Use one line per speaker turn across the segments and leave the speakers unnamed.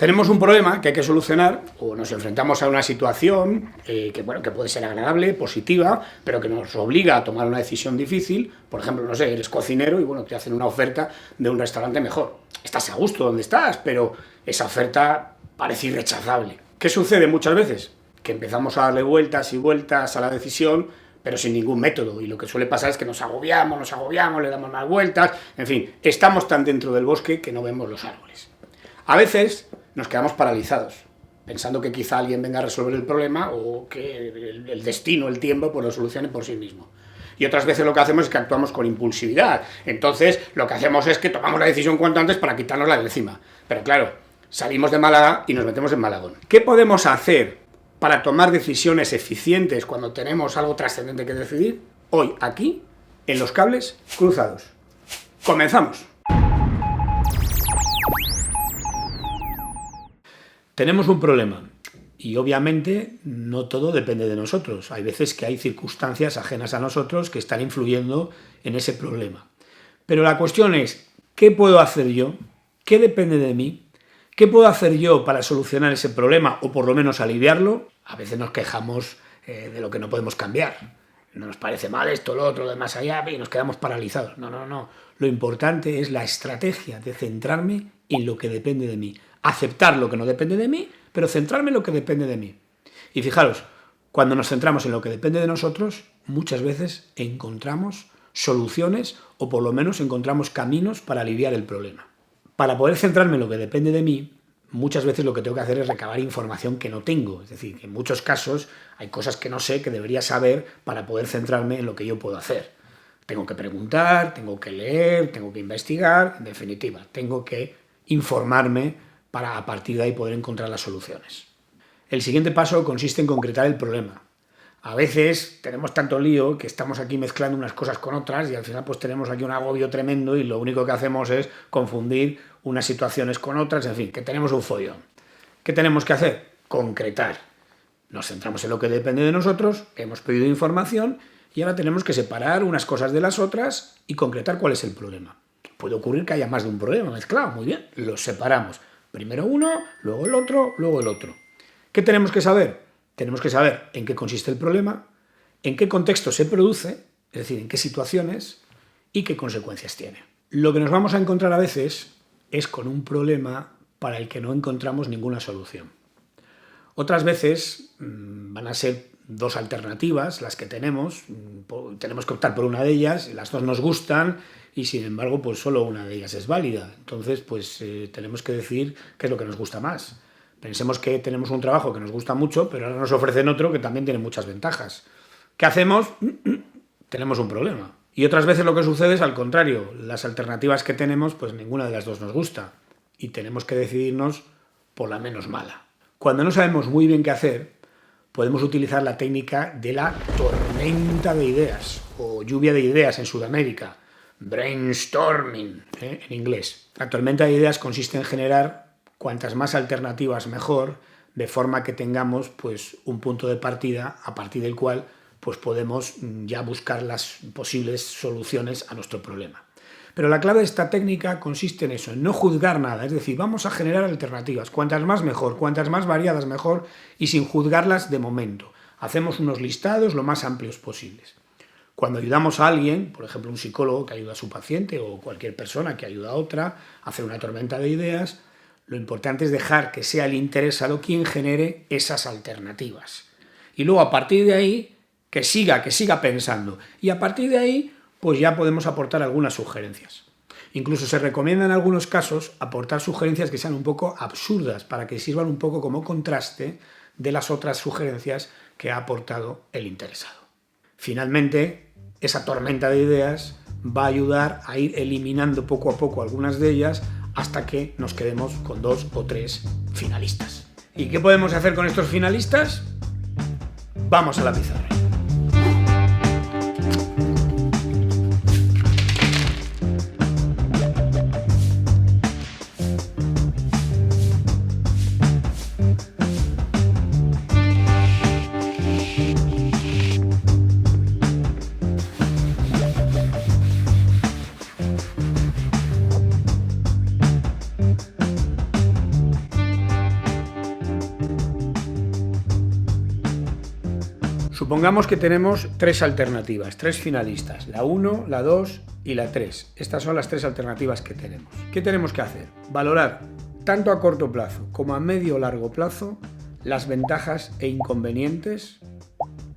Tenemos un problema que hay que solucionar o nos enfrentamos a una situación que puede ser agradable, positiva, pero que nos obliga a tomar una decisión difícil. Por ejemplo, no sé, eres cocinero y te hacen una oferta de un restaurante mejor. Estás a gusto donde estás, pero esa oferta parece irrechazable. ¿Qué sucede muchas veces? Que empezamos a darle vueltas y vueltas a la decisión, pero sin ningún método, y lo que suele pasar es que nos agobiamos, le damos más vueltas, en fin, estamos tan dentro del bosque que no vemos los árboles. A veces nos quedamos paralizados, pensando que quizá alguien venga a resolver el problema o que el destino, el tiempo, pues lo solucione por sí mismo. Y otras veces lo que hacemos es que actuamos con impulsividad. Entonces lo que hacemos es que tomamos la decisión cuanto antes para quitárnosla de encima. Pero claro, salimos de Málaga y nos metemos en Malagón. ¿Qué podemos hacer para tomar decisiones eficientes cuando tenemos algo trascendente que decidir? Hoy, aquí, en Los Cables Cruzados. ¡Comenzamos! Tenemos un problema y obviamente no todo depende de nosotros. Hay veces que hay circunstancias ajenas a nosotros que están influyendo en ese problema. Pero la cuestión es, ¿qué puedo hacer yo? ¿Qué depende de mí? ¿Qué puedo hacer yo para solucionar ese problema o por lo menos aliviarlo? A veces nos quejamos de lo que no podemos cambiar. No nos parece mal esto, lo otro, de más allá, y nos quedamos paralizados. No. Lo importante es la estrategia de centrarme en lo que depende de mí. Aceptar lo que no depende de mí, pero centrarme en lo que depende de mí. Y fijaros, cuando nos centramos en lo que depende de nosotros, muchas veces encontramos soluciones o por lo menos encontramos caminos para aliviar el problema. Para poder centrarme en lo que depende de mí, muchas veces lo que tengo que hacer es recabar información que no tengo. Es decir, que en muchos casos hay cosas que no sé, que debería saber para poder centrarme en lo que yo puedo hacer. Tengo que preguntar, tengo que leer, tengo que investigar, en definitiva, tengo que informarme para a partir de ahí poder encontrar las soluciones. El siguiente paso consiste en concretar el problema. A veces tenemos tanto lío que estamos aquí mezclando unas cosas con otras y al final pues tenemos aquí un agobio tremendo y lo único que hacemos es confundir unas situaciones con otras, en fin, que tenemos un follón. ¿Qué tenemos que hacer? Concretar. Nos centramos en lo que depende de nosotros, hemos pedido información y ahora tenemos que separar unas cosas de las otras y concretar cuál es el problema. Puede ocurrir que haya más de un problema mezclado, muy bien, los separamos. Primero uno, luego el otro, luego el otro. ¿Qué tenemos que saber? Tenemos que saber en qué consiste el problema, en qué contexto se produce, es decir, en qué situaciones y qué consecuencias tiene. Lo que nos vamos a encontrar a veces es con un problema para el que no encontramos ninguna solución. Otras veces van a ser dos alternativas las que tenemos que optar por una de ellas, las dos nos gustan y sin embargo pues solo una de ellas es válida. Entonces pues tenemos que decidir qué es lo que nos gusta más. Pensemos que tenemos un trabajo que nos gusta mucho, pero ahora nos ofrecen otro que también tiene muchas ventajas. ¿Qué hacemos? Tenemos un problema. Y otras veces lo que sucede es al contrario. Las alternativas que tenemos, pues ninguna de las dos nos gusta. Y tenemos que decidirnos por la menos mala. Cuando no sabemos muy bien qué hacer, podemos utilizar la técnica de la tormenta de ideas, o lluvia de ideas en Sudamérica. Brainstorming, en inglés. La tormenta de ideas consiste en generar cuantas más alternativas mejor, de forma que tengamos pues, un punto de partida a partir del cual pues, podemos ya buscar las posibles soluciones a nuestro problema. Pero la clave de esta técnica consiste en eso, en no juzgar nada, es decir, vamos a generar alternativas, cuantas más mejor, cuantas más variadas mejor y sin juzgarlas de momento. Hacemos unos listados lo más amplios posibles. Cuando ayudamos a alguien, por ejemplo un psicólogo que ayuda a su paciente o cualquier persona que ayuda a otra a hacer una tormenta de ideas, lo importante es dejar que sea el interesado quien genere esas alternativas. Y luego a partir de ahí, que siga pensando. Y a partir de ahí, pues ya podemos aportar algunas sugerencias. Incluso se recomienda en algunos casos aportar sugerencias que sean un poco absurdas para que sirvan un poco como contraste de las otras sugerencias que ha aportado el interesado. Finalmente, esa tormenta de ideas va a ayudar a ir eliminando poco a poco algunas de ellas hasta que nos quedemos con 2 o 3 finalistas. ¿Y qué podemos hacer con estos finalistas? Vamos a la pizarra. Supongamos que tenemos 3 alternativas, 3 finalistas, la 1, la 2 y la 3. Estas son las 3 alternativas que tenemos. ¿Qué tenemos que hacer? Valorar tanto a corto plazo como a medio o largo plazo las ventajas e inconvenientes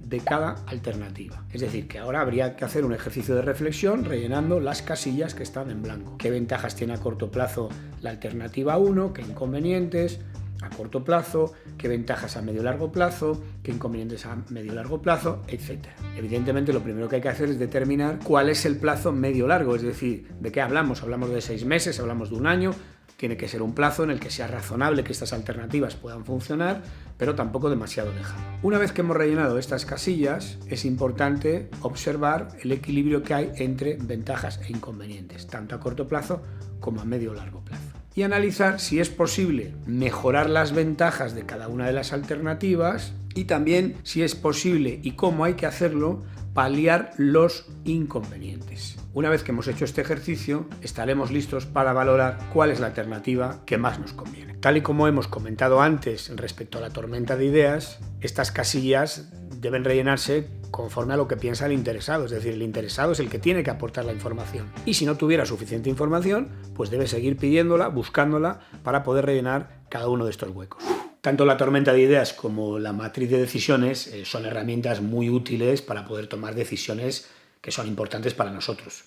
de cada alternativa. Es decir, que ahora habría que hacer un ejercicio de reflexión rellenando las casillas que están en blanco. ¿Qué ventajas tiene a corto plazo la alternativa 1? ¿Qué inconvenientes a corto plazo? ¿Qué ventajas a medio y largo plazo? ¿Qué inconvenientes a medio y largo plazo? Etcétera. Evidentemente, lo primero que hay que hacer es determinar cuál es el plazo medio-largo, es decir, ¿de qué hablamos? ¿Hablamos de 6 meses? ¿Hablamos de un año? Tiene que ser un plazo en el que sea razonable que estas alternativas puedan funcionar, pero tampoco demasiado lejano. Una vez que hemos rellenado estas casillas, es importante observar el equilibrio que hay entre ventajas e inconvenientes, tanto a corto plazo como a medio o largo plazo. Y analizar si es posible mejorar las ventajas de cada una de las alternativas y también si es posible y cómo hay que hacerlo paliar los inconvenientes. Una vez que hemos hecho este ejercicio, estaremos listos para valorar cuál es la alternativa que más nos conviene. Tal y como hemos comentado antes respecto a la tormenta de ideas, estas casillas deben rellenarse conforme a lo que piensa el interesado, es decir, el interesado es el que tiene que aportar la información. Y si no tuviera suficiente información, pues debe seguir pidiéndola, buscándola, para poder rellenar cada uno de estos huecos. Tanto la tormenta de ideas como la matriz de decisiones son herramientas muy útiles para poder tomar decisiones que son importantes para nosotros.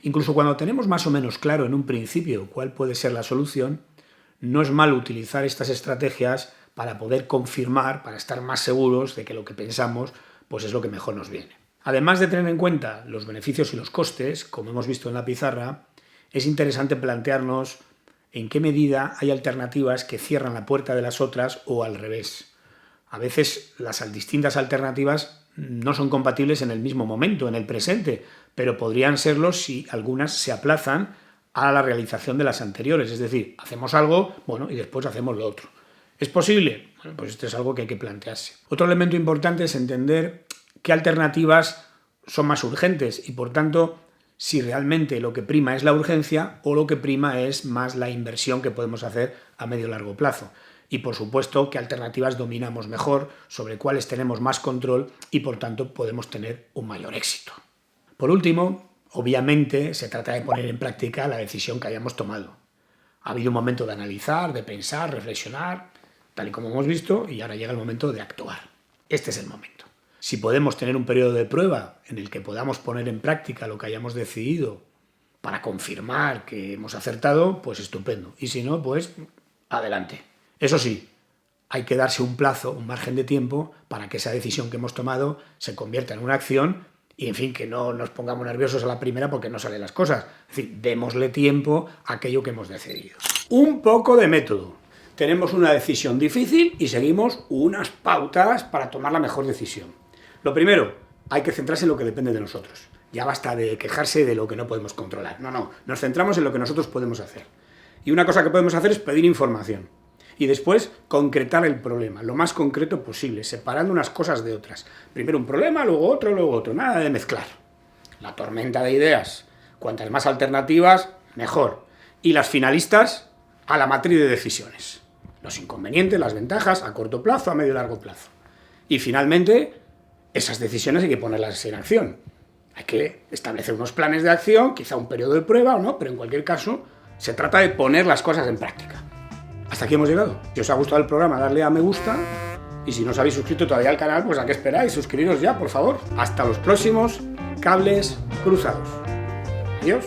Incluso cuando tenemos más o menos claro en un principio cuál puede ser la solución, no es malo utilizar estas estrategias para poder confirmar, para estar más seguros de que lo que pensamos pues es lo que mejor nos viene. Además de tener en cuenta los beneficios y los costes, como hemos visto en la pizarra, es interesante plantearnos en qué medida hay alternativas que cierran la puerta de las otras o al revés. A veces las distintas alternativas no son compatibles en el mismo momento, en el presente, pero podrían serlo si algunas se aplazan a la realización de las anteriores. Es decir, hacemos algo, bueno, y después hacemos lo otro. ¿Es posible? Bueno, pues esto es algo que hay que plantearse. Otro elemento importante es entender qué alternativas son más urgentes y, por tanto, si realmente lo que prima es la urgencia o lo que prima es más la inversión que podemos hacer a medio o largo plazo. Y, por supuesto, qué alternativas dominamos mejor, sobre cuáles tenemos más control y, por tanto, podemos tener un mayor éxito. Por último, obviamente, se trata de poner en práctica la decisión que hayamos tomado. Ha habido un momento de analizar, de pensar, reflexionar, tal y como hemos visto, y ahora llega el momento de actuar. Este es el momento. Si podemos tener un periodo de prueba en el que podamos poner en práctica lo que hayamos decidido para confirmar que hemos acertado, pues estupendo. Y si no, pues adelante. Eso sí, hay que darse un plazo, un margen de tiempo para que esa decisión que hemos tomado se convierta en una acción y, en fin, que no nos pongamos nerviosos a la primera porque no salen las cosas. Es decir, démosle tiempo a aquello que hemos decidido. Un poco de método. Tenemos una decisión difícil y seguimos unas pautas para tomar la mejor decisión. Lo primero, hay que centrarse en lo que depende de nosotros. Ya basta de quejarse de lo que no podemos controlar. No, nos centramos en lo que nosotros podemos hacer. Y una cosa que podemos hacer es pedir información. Y después, concretar el problema, lo más concreto posible, separando unas cosas de otras. Primero un problema, luego otro, nada de mezclar. La tormenta de ideas. Cuantas más alternativas, mejor. Y las finalistas, a la matriz de decisiones. Los inconvenientes, las ventajas, a corto plazo, a medio y largo plazo. Y finalmente, esas decisiones hay que ponerlas en acción. Hay que establecer unos planes de acción, quizá un periodo de prueba o no, pero en cualquier caso, se trata de poner las cosas en práctica. Hasta aquí hemos llegado. Si os ha gustado el programa, darle a me gusta. Y si no os habéis suscrito todavía al canal, pues ¿a qué esperáis? Suscribiros ya, por favor. Hasta los próximos cables cruzados. Adiós.